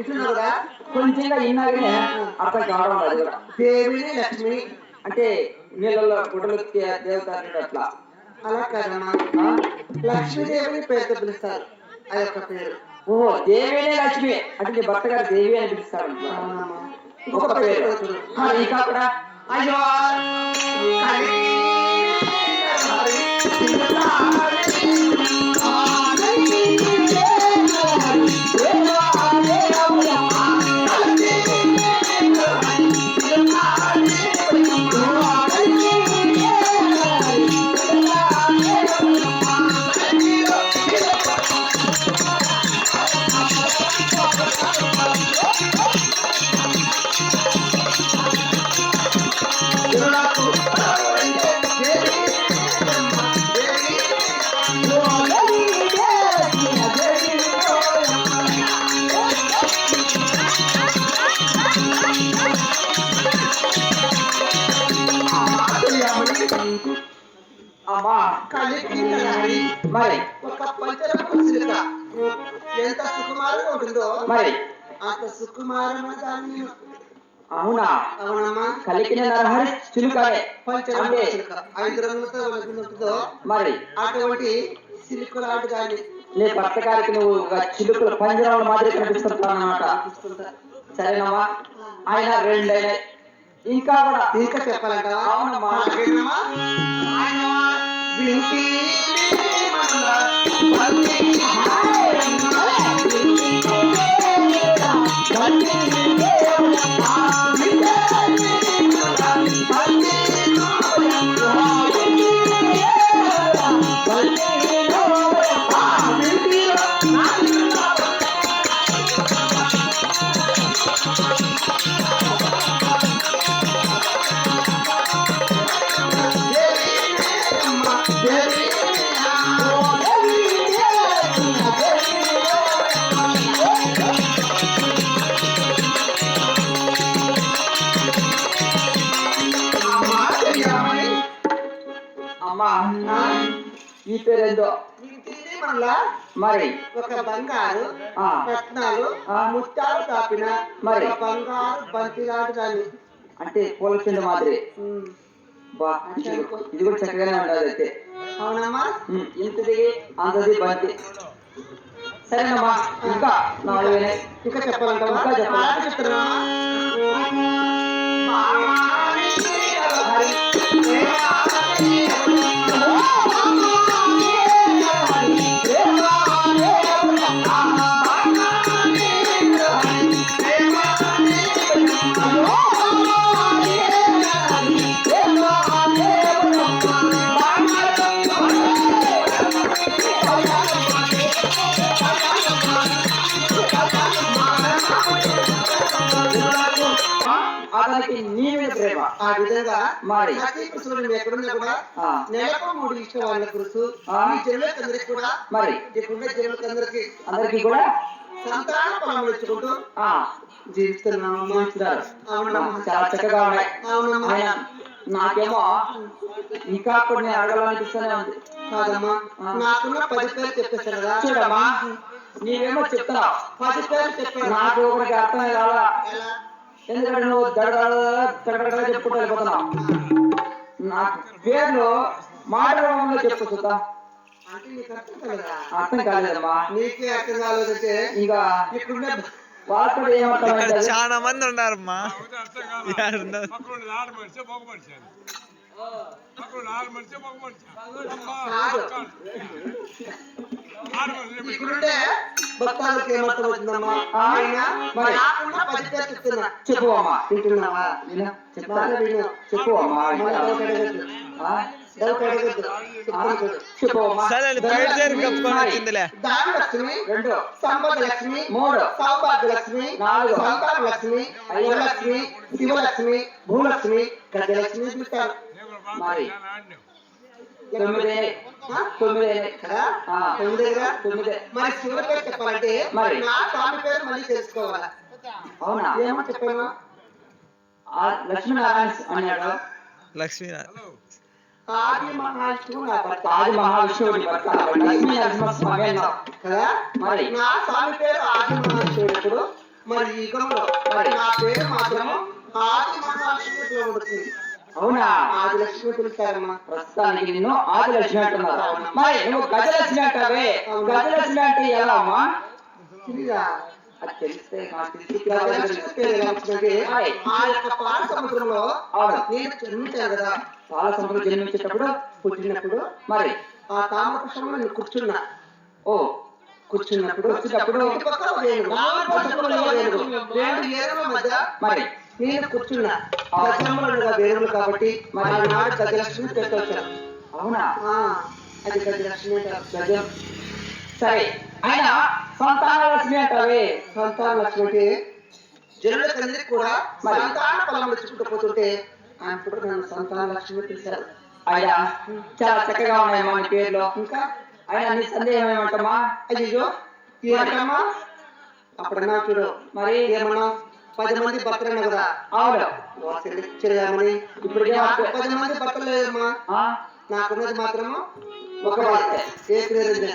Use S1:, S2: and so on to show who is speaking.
S1: ఇట్లున్నారుగా
S2: కొంచెంగా ఈనాగానే అర్థం కావడం అది కూడా.
S1: దేవిని లక్ష్మి
S2: అంటే నీళ్ళలో గుడ్డలు దేవత అట్లా.
S1: అలా కాదమ్మా,
S2: ఆ?
S1: లక్ష్మీదేవిని పేరుతో పిలుస్తారు, అదొక పేరు.
S2: ఓహో, దేవినే లక్ష్మి అంటే నీ భర్త గారు దేవి అని పిలుస్తారు.
S1: అవునమ్మా.
S2: ఒక పేరు. మరి ఇంకా కూడా
S1: అయ్యో
S2: అమ్మా మరి
S1: ఒక పంచరత్న సిలుక ఎంత సుకుమారంగా ఉంటుందో
S2: మరి
S1: అంత సుకుమారమైన దాన్ని.
S2: అవునా?
S1: అవునమ్మా.
S2: కలికిన నరహరి చిలుకనే
S1: పంచరత్న సిలుక 5 రంగులతో ఉంటుందో
S2: మరి
S1: అటువంటి సిలుక లాంటి దాన్ని
S2: నీ భర్త గారికి నువ్వు చిలుకలు పంజరాల మాదిరి కనిపిస్తుంటా అన్నమాట. సరేనమ్మా, ఆయన 2 అయినాయి. ఇంకా కూడా
S1: ఇంకా చెప్పాలంట.
S2: అవునమ్మా. అమ్మా, ఈ పేరేందో మరి
S1: ఒక బంగారు
S2: ఆ
S1: రత్నాలు ముత్యాలు తాపిన
S2: మరి
S1: బంగారు బంతి లాంటి దాన్ని.
S2: అంటే పూల కింద మాదిరి. బా, ఇది కూడా చక్కగానే ఉండాలి అయితే.
S1: అవునమ్మా.
S2: ఇంతది అంతది బంతి. సరేనమ్మా, ఇంకా 4 అయినాయి.
S1: ఇంకా చెప్పాలంటావా?
S2: ఇంకా చెప్పాలి. అతనికి నీ మీద ప్రేమ.
S1: ఆ విధంగా
S2: మరి
S1: కృష్ణుడు ఎక్కడున్నా కూడా నెలకు 3 ఇష్టం వాళ్ళ కురుసు ఈ జనులకందరికి కూడా
S2: మరి
S1: ఇప్పుడున్న జనులకందరికి
S2: అందరికి కూడా
S1: సంతాన ఫలం ఇచ్చుకుంటూ జీవిస్తున్నాము.
S2: చాలా చక్కగా ఉన్నాయి.
S1: అవునమ్మా.
S2: ఆయన నాకేమో ఇంకా కొన్ని అడగాలనిపిస్తూనే ఉంది.
S1: కాదమ్మా, నాకున్న 10 పేర్లు చెప్పేశారు కదా.
S2: చూడమ్మా, నీవేమో చెప్తున్నావు
S1: 10 పేర్లు చెప్పాను.
S2: నాకు ఒకరికి అర్థమే కావాలా. ఎందుకంటే నువ్వు దడగడ చెప్పుకుంటూ వెళ్ళిపోతున్నావు. నా పేర్లు మాట్లాడడంలో చెప్పు చూద్దా.
S1: అంటే నీకు అర్థం కాలేదా?
S2: అర్థం కాలేదమ్మా.
S1: నీకే అర్థం కాలేదంటే
S2: ఇక
S1: ఇప్పుడున్న
S2: వాళ్ళతో ఏమర్థం
S3: చాలా మంది ఉన్నారమ్మా.
S1: ఇప్పుడుంటే భక్తాలకు ఏమర్థం అవుతుందమ్మా? ఆయన నాకున్న 10 పేర్లు చెప్తున్నా.
S2: చెప్పు అమ్మా.
S1: వింటున్నావా?
S2: చెప్తాను.
S1: విను.
S2: చెప్పు అమ్మా. చెప్పు అమ్మా.
S3: సరే కప్పుకొని వచ్చిందిలే.
S1: ధనలక్ష్మి,
S2: 2,
S1: సంపదలక్ష్మి,
S2: 3,
S1: సౌభాగ్యలక్ష్మి,
S2: 4,
S1: సంతానలక్ష్మి, ఐలక్ష్మి, శివలక్ష్మి, భూలక్ష్మి, గజలక్ష్మి పిలుస్తారు.
S2: మరి 9
S1: కదా? 9. మరి శివుల పేరు చెప్పాలంటే
S2: మరి
S1: నా స్వామి పేరు మళ్ళీ తెలుసుకోవాలా.
S2: అవునా?
S1: ఏమో చెప్పాను.
S2: లక్ష్మీనారాయణ అన్నాడు.
S3: లక్ష్మీనారాయణ
S1: ఆది మహావిష్ణువు నా భర్త.
S2: ఆది మహావిష్ణువుడి భర్త లక్ష్మీ నరసింహస్వామి అన్నావు
S1: కదా?
S2: మరి
S1: నా స్వామి పేరు ఆది మహావిష్ణువుడు. మరి ఈ యుగంలో మరి నా పేరు మాత్రం ఆది మహాలక్ష్మి ఉంటుంది.
S2: అవునా?
S1: ఆది లక్ష్మి పిలుస్తారమ్మా.
S2: ప్రస్తుతానికి నిన్ను ఆదిలక్ష్మి అంటున్నారు. మరి నువ్వు గజలక్ష్మి అంటావే, గజలక్ష్మి అంటే ఎలా అమ్మా?
S1: తెలియదా?
S2: అది తెలిస్తే నాకు తెలిసి
S1: గజలక్ష్మి పేరు ఎలా వచ్చిందంటే ఆ యొక్క పాల సముద్రంలో నేను జన్మించాను కదా.
S2: పాల సముద్రం జన్మించేటప్పుడు
S1: పుట్టినప్పుడు
S2: మరి
S1: ఆ తామరపుష్పంలో నేను కూర్చున్నా.
S2: ఓ
S1: కూర్చున్నప్పుడు ఇటు పక్కన ఒక ఏనుగు, పక్కన ఒక ఏనుగు, రెండు ఏనుగుల మధ్య
S2: మరి
S1: నేను కూర్చున్నా. గజములుగా వేరులు కాబట్టి మరి నాడు గజలక్ష్మి పేరు వచ్చాను.
S2: అవునా?
S1: అది గజలక్ష్మి అంటారు.
S2: గజం. సరే, ఆయన సంతాన లక్ష్మి అంటావే.
S1: సంతాన లక్ష్మి అంటే జనులకందరికీ కూడా సంతాన ఫలం తెచ్చుకుంటూ పోతుంటే అప్పుడు నన్ను సంతాన లక్ష్మి పిలిచారు.
S2: ఆయన చాలా చక్కగా ఉన్నాయి మన పేర్లో.
S1: ఇంకా
S2: ఆయన నీ సందేహం ఏమంటమ్మా?
S1: అయ్యో ఏమంటమ్మా? అప్పుడన్నా చూడు
S2: మరి
S1: ఏమన్నా 10 మంది భర్తలు కదా.
S2: అవును.
S1: చేయమని
S2: ఇప్పుడు
S1: నాకు 10 మంది భర్తలు లేదమ్మా. నాకున్నది మాత్రము ఒక భర్త. ఏ